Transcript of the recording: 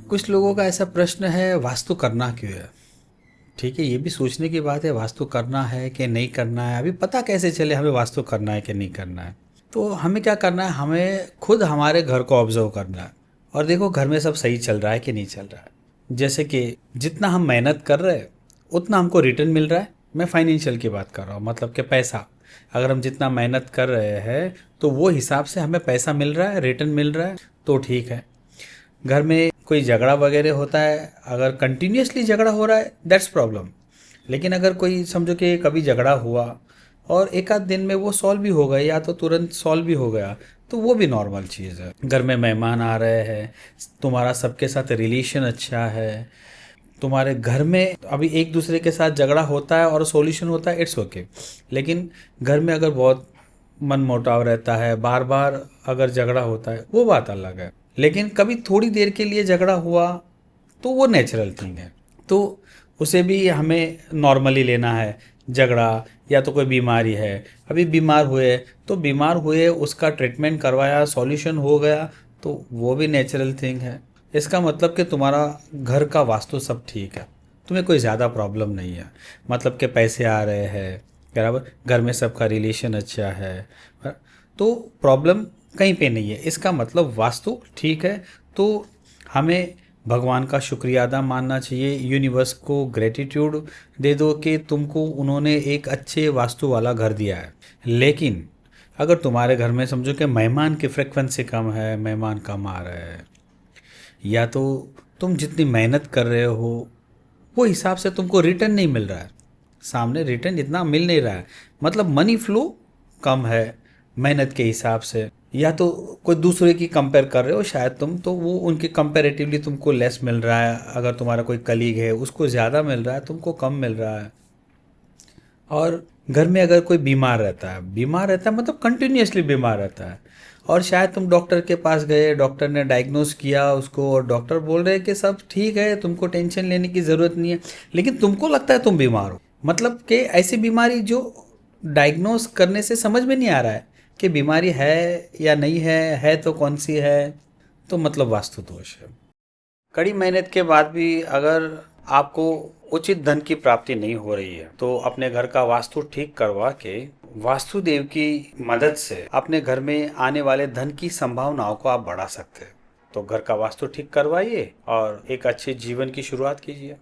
कुछ लोगों का ऐसा प्रश्न है, वास्तु करना क्यों है। ठीक है, ये भी सोचने की बात है, वास्तु करना है कि नहीं करना है। अभी पता कैसे चले हमें वास्तु करना है कि नहीं करना है। तो हमें क्या करना है, हमें खुद हमारे घर को ऑब्जर्व करना है और देखो घर में सब सही चल रहा है कि नहीं चल रहा है। जैसे कि जितना हम मेहनत कर रहे हैं उतना हमको रिटर्न मिल रहा है। मैं फाइनेंशियल की बात कर रहा हूँ, मतलब कि पैसा। अगर हम जितना मेहनत कर रहे हैं तो वो हिसाब से हमें पैसा मिल रहा है, रिटर्न मिल रहा है, तो ठीक है। घर में कोई झगड़ा वगैरह होता है, अगर कंटिन्यूसली झगड़ा हो रहा है, दैट्स प्रॉब्लम। लेकिन अगर कोई समझो कि कभी झगड़ा हुआ और एक आध दिन में वो सॉल्व भी हो गया या तो तुरंत सॉल्व भी हो गया, तो वो भी नॉर्मल चीज़ है। घर में मेहमान आ रहे हैं, तुम्हारा सबके साथ रिलेशन अच्छा है, तुम्हारे घर में अभी एक दूसरे के साथ झगड़ा होता है और सॉल्यूशन होता है, इट्स ओके। लेकिन घर में अगर बहुत मन मुटाव रहता है, बार बार अगर झगड़ा होता है, वो बात अलग है। लेकिन कभी थोड़ी देर के लिए झगड़ा हुआ तो वो नेचुरल थिंग है, तो उसे भी हमें नॉर्मली लेना है। झगड़ा या तो कोई बीमारी है, अभी बीमार हुए तो बीमार हुए, उसका ट्रीटमेंट करवाया, सॉल्यूशन हो गया, तो वो भी नेचुरल थिंग है। इसका मतलब कि तुम्हारा घर का वास्तु सब ठीक है, तुम्हें कोई ज़्यादा प्रॉब्लम नहीं है। मतलब कि पैसे आ रहे हैं बराबर, घर में सबका रिलेशन अच्छा है, तो प्रॉब्लम कहीं पे नहीं है। इसका मतलब वास्तु ठीक है। तो हमें भगवान का शुक्रिया अदा मानना चाहिए, यूनिवर्स को ग्रेटिट्यूड दे दो कि तुमको उन्होंने एक अच्छे वास्तु वाला घर दिया है। लेकिन अगर तुम्हारे घर में समझो कि मेहमान की फ्रिक्वेंसी कम है, मेहमान कम आ रहे हैं, या तो तुम जितनी मेहनत कर रहे हो वो हिसाब से तुमको रिटर्न नहीं मिल रहा है, सामने रिटर्न इतना मिल नहीं रहा है, मतलब मनी फ्लो कम है मेहनत के हिसाब से, या तो कोई दूसरे की कंपेयर कर रहे हो शायद तुम, तो वो उनके कंपेरेटिवली तुमको लेस मिल रहा है। अगर तुम्हारा कोई कलीग है उसको ज़्यादा मिल रहा है, तुमको कम मिल रहा है। और घर में अगर कोई बीमार रहता है, बीमार रहता है मतलब कंटिन्यूसली बीमार रहता है, और शायद तुम डॉक्टर के पास गए, डॉक्टर ने डायग्नोस किया उसको और डॉक्टर बोल रहे हैं कि सब ठीक है, तुमको टेंशन लेने की ज़रूरत नहीं है, लेकिन तुमको लगता है तुम बीमार हो। मतलब कि ऐसी बीमारी जो डायग्नोस करने से समझ में नहीं आ रहा है कि बीमारी है या नहीं है तो कौन सी है, तो मतलब वास्तु दोष है। कड़ी मेहनत के बाद भी अगर आपको उचित धन की प्राप्ति नहीं हो रही है तो अपने घर का वास्तु ठीक करवा के वास्तुदेव की मदद से अपने घर में आने वाले धन की संभावनाओं को आप बढ़ा सकते हैं। तो घर का वास्तु ठीक करवाइए और एक अच्छे जीवन की शुरुआत कीजिए।